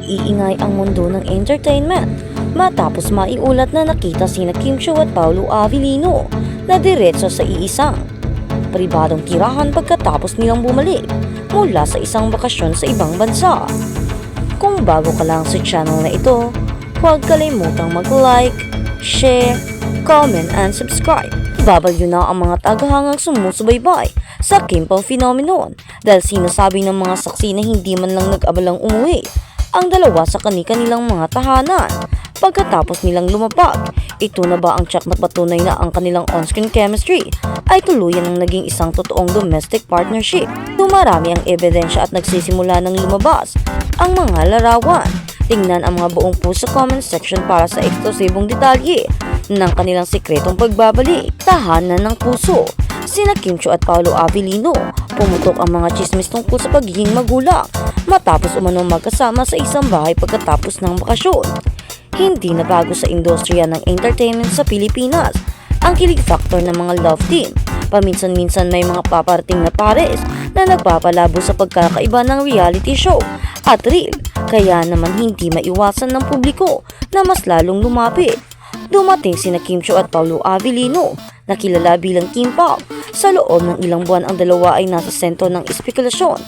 nag-iingay ang mundo ng entertainment matapos maiulat na nakita sina Kim Chiu at Paolo Avellino na diretso sa iisang pribadong tirahan pagkatapos nilang bumalik mula sa isang bakasyon sa ibang bansa. Kung bago ka lang sa channel na ito, huwag kalimutang mag-like, share, comment, and subscribe. Babalyo na ang mga tagahangang sumusubaybay sa Kim Pao phenomenon dahil sinasabi ng mga saksi na hindi man lang nag-abalang umuwi ang dalawa sa kani-kanilang mga tahanan pagkatapos nilang lumapag. Ito na ba ang check na patunay na ang kanilang on-screen chemistry ay tuluyan ng naging isang totoong domestic partnership? Dumarami ang ebidensya at nagsisimula ng lumabas ang mga larawan. Tingnan ang mga buong post sa comment section para sa eksklusibong detalye ng kanilang sikretong pagbabalik. Tahanan ng puso. Sina Kim Chiu at Paolo Avellino, pumutok ang mga chismis tungkol sa pagiging magulang matapos umanong magkasama sa isang bahay pagkatapos ng bakasyon. Hindi na bago sa industriya ng entertainment sa Pilipinas ang kilig factor ng mga love team. Paminsan-minsan may mga paparating na pares na nagpapalabo sa pagkakaiba ng reality show at reel, kaya naman hindi maiwasan ng publiko na mas lalong lumapit. Dumating sina Kim Chiu at Paolo Avellino na kilala bilang Kim Pao. Sa loob ng ilang buwan ang dalawa ay nasa sentro ng espekulasyon.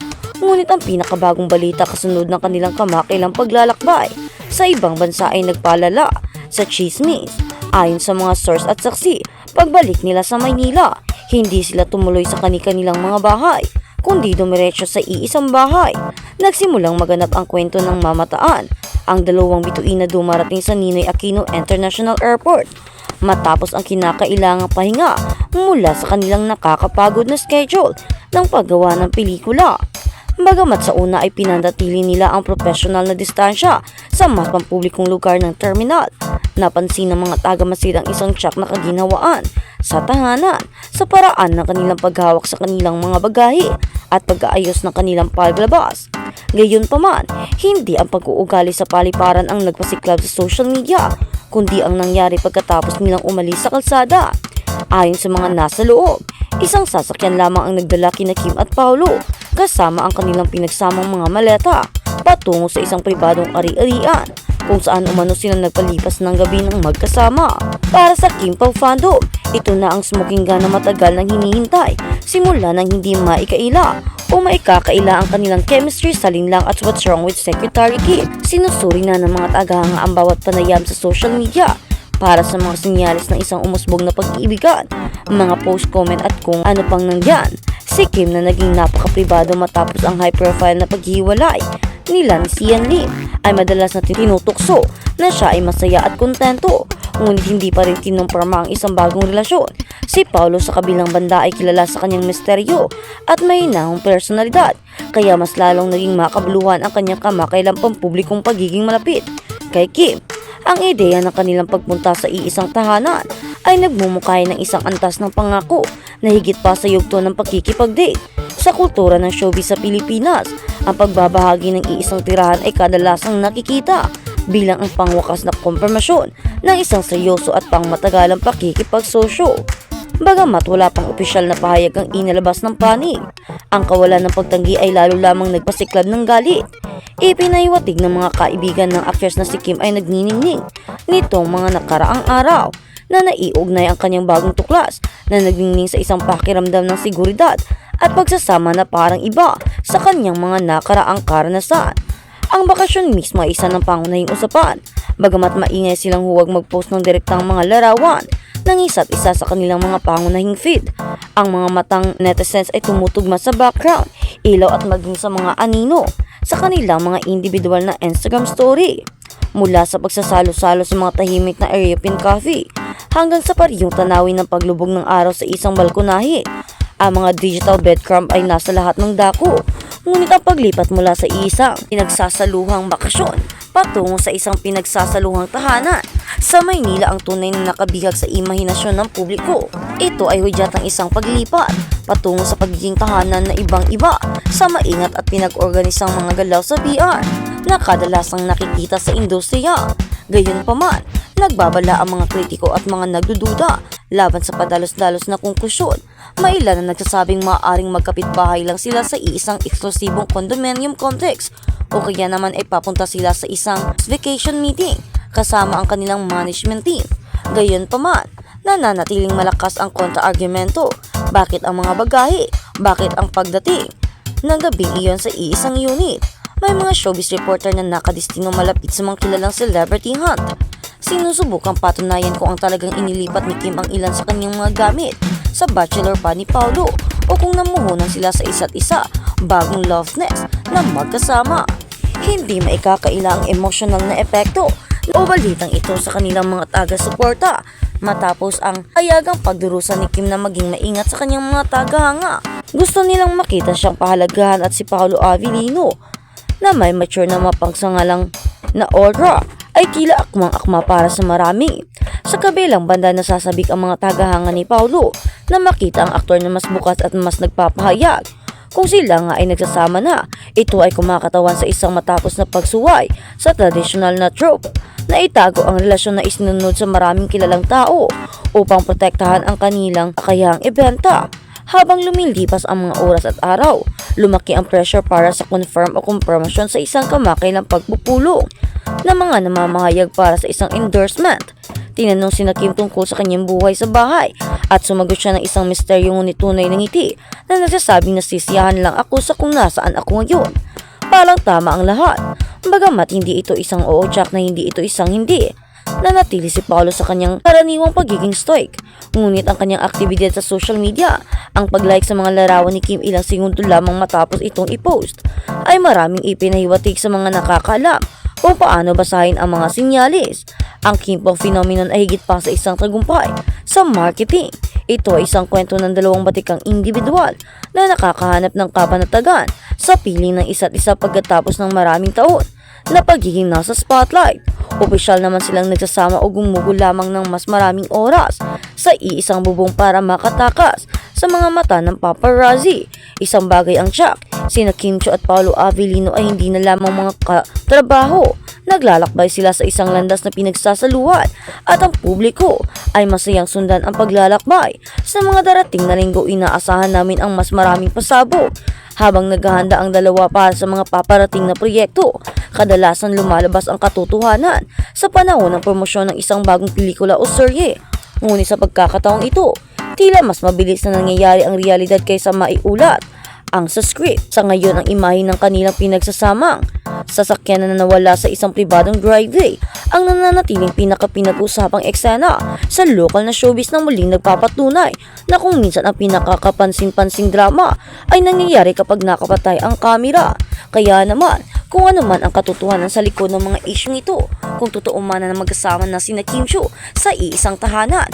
Ngunit ang pinakabagong balita kasunod ng kanilang kamakailang paglalakbay sa ibang bansa ay nagpalala sa chismis. Ayon sa mga source at saksi, pagbalik nila sa Maynila, hindi sila tumuloy sa kani-kanilang mga bahay, kundi dumiretso sa iisang bahay. Nagsimulang maganap ang kwento ng mamataan ang dalawang bituin na dumarating sa Ninoy Aquino International Airport matapos ang kinakailangang pahinga mula sa kanilang nakakapagod na schedule ng paggawa ng pelikula. Bagamat sa una ay pinandatili nila ang professional na distansya sa mas pampublikong lugar ng terminal, napansin ng mga taga-Masid ang isang tiyak na kaginhawaan sa tahanan sa paraan ng kanilang paghawak sa kanilang mga bagahe at pag-aayos ng kanilang paglabas. Gayunpaman, hindi ang pag-uugali sa paliparan ang nagpasiklab sa social media, kundi ang nangyari pagkatapos nilang umalis sa kalsada. Ayon sa mga nasa loob, isang sasakyan lamang ang nagdala kina Kim at Paolo kasama ang kanilang pinagsamang mga maleta patungo sa isang pribadong ari-arian kung saan umano silang nagpalipas ng gabi ng magkasama. Para sa Kim Pao fandom, ito na ang smoking gun na matagal nang hinihintay simula nang hindi maikaila o maikakaila ang kanilang chemistry sa linlang at What's Wrong with Secretary Kim. Sinusuri na ng mga tagahanga ang bawat panayam sa social media para sa mga sinyalis ng isang umusbog na pag-iibigan, mga post, comment at kung ano pang nandyan. Si Kim na naging napaka-pribado matapos ang high-profile na paghiwalay nila ni Sian Lim ay madalas na tinutukso na siya ay masaya at kontento, ngunit hindi pa rin kinumpirma ang isang bagong relasyon. Si Paolo sa kabilang banda ay kilala sa kanyang misteryo at mahinahong personalidad, kaya mas lalong naging makabuluhan ang kanyang kamakailang pampublikong pagiging malapit kay Kim. Ang ideya ng kanilang pagpunta sa iisang tahanan ay nagmumukay ng isang antas ng pangako na higit pa sa yugto ng pakikipag-date. Sa kultura ng showbiz sa Pilipinas, ang pagbabahagi ng iisang tirahan ay kadalasang nakikita bilang ang pangwakas na kumpirmasyon ng isang seryoso at pangmatagalang pakikipagsosyo. Bagamat wala pang opisyal na pahayag ang inilabas ng panig, ang kawalan ng pagtanggi ay lalo lamang nagpasiklab ng galit. Ipinaywatig ng mga kaibigan ng actress na si Kim ay nagniningning nitong mga nakaraang araw na naiugnay ang kanyang bagong tuklas na nagningning sa isang pakiramdam ng seguridad at pagsasama na parang iba sa kanyang mga nakaraang karanasan. Ang bakasyon mismo ay isa ng pangunahing usapan, bagamat maingay silang huwag mag-post ng direktang mga larawan ng isa't isa sa kanilang mga pangunahing feed. Ang mga matang netizens ay tumutugma sa background, ilaw at maging sa mga anino sa kanilang mga individual na Instagram story. Mula sa pagsasalo-salo sa mga tahimik na European coffee hanggang sa parihong tanawin ng paglubog ng araw sa isang balkonahe, ang mga digital breadcrumb ay nasa lahat ng dako. Ngunit ang paglipat mula sa isang pinagsasaluhang bakasyon patungo sa isang pinagsasaluhang tahanan sa Maynila ang tunay na nakabihag sa imahinasyon ng publiko. Ito ay hudyat ng isang paglipat patungo sa pagiging tahanan na ibang-iba sa maingat at pinag-organisang mga galaw sa PR na kadalasang nakikita sa industriya. Gayunpaman, nagbabala ang mga kritiko at mga nagdududa laban sa padalos-dalos na konklusyon. May ilan na nagsasabing maaaring magkapitbahay lang sila sa iisang eksklusibong condominium complex o kaya naman ay papunta sila sa isang vacation meeting kasama ang kanilang management team. Gayunpaman, nananatiling malakas ang kontra-argumento. Bakit ang mga bagahe? Bakit ang pagdating ng gabing iyon sa iisang unit? May mga showbiz reporter na nakadestino malapit sa mga kilalang celebrity hunt. Sinusubukang patunayan kung ang talagang inilipat ni Kim ang ilan sa kanyang mga gamit sa bachelor pa ni Paulo o kung namuhunan sila sa isa't isa bagong love nest na magkasama. Hindi maikakaila ang emosyonal na epekto o balitang ito sa kanilang mga taga-suporta matapos ang hayagang pagdurusa ni Kim na maging maingat sa kanyang mga tagahanga. Gusto nilang makita siyang pahalagahan at si Paolo Avellino na may mature na mapangsangalang na aura ay tila akmang-akma para sa marami. Sa kabilang banda, nasasabik ang mga tagahanga ni Paulo na makita ang aktor na mas bukas at mas nagpapahayag. Kung sila nga ay nagsasama na, ito ay kumakatawan sa isang matapos na pagsuway sa tradisyonal na trope na itago ang relasyon na isinunod sa maraming kilalang tao upang protektahan ang kanilang kakayahang ibenta. Habang lumilipas ang mga oras at araw, lumaki ang pressure para sa confirm o confirmation sa isang kamakailang pagpupulong na mga namamahayag para sa isang endorsement. Tinanong si Kim tungkol sa kanyang buhay sa bahay at sumagot siya ng isang misteryong ngunit tunay na ngiti na nagsasabing nasisiyahan lang ako sa kung nasaan ako ngayon. Parang tama ang lahat, bagamat hindi ito isang oo tsak na hindi ito isang hindi. Nanatili si Paolo sa kanyang karaniwang pagiging stoic, ngunit ang kanyang aktibidad sa social media, ang pag-like sa mga larawan ni Kim ilang segundo lamang matapos itong i-post, ay maraming ipinahiwatig sa mga nakakaalam kung paano basahin ang mga sinyalis. Ang Kim Pong phenomenon ay higit pa sa isang tagumpay sa marketing. Ito ay isang kwento ng dalawang batikang individual na nakakahanap ng kapanatagan sa piling ng isa't isa pagkatapos ng maraming taon na pagiging nasa spotlight. Opisyal naman silang nagsasama o gumugol lamang ng mas maraming oras sa iisang bubong para makatakas sa mga mata ng paparazzi. Isang bagay ang tiyak, sina Kim Chiu at Paolo Avellino ay hindi na lamang mga katrabaho. Naglalakbay sila sa isang landas na pinagsasaluhan at ang publiko ay masayang sundan ang paglalakbay. Sa mga darating na linggo, inaasahan namin ang mas maraming pasabog. Habang naghahanda ang dalawa para sa mga paparating na proyekto, kadalasan lumalabas ang katotohanan sa panahon ng promosyon ng isang bagong pelikula o serye. Ngunit sa pagkakataong ito, tila mas mabilis na nangyayari ang realidad kaysa maiulat ang sa script. Sa ngayon, ang imahe ng kanilang pinagsasamang sasakyan na nawala sa isang pribadong driveway ang nananatiling pinaka-pinag-usapang eksena sa lokal na showbiz na muling nagpapatunay na kung minsan ang pinakakapansin-pansing drama ay nangyayari kapag nakapatay ang kamera. Kaya naman, kung ano man ang katotohanan sa likod ng mga isyong ito, kung totoo man na magkasama na sina Kim Chiu sa iisang tahanan,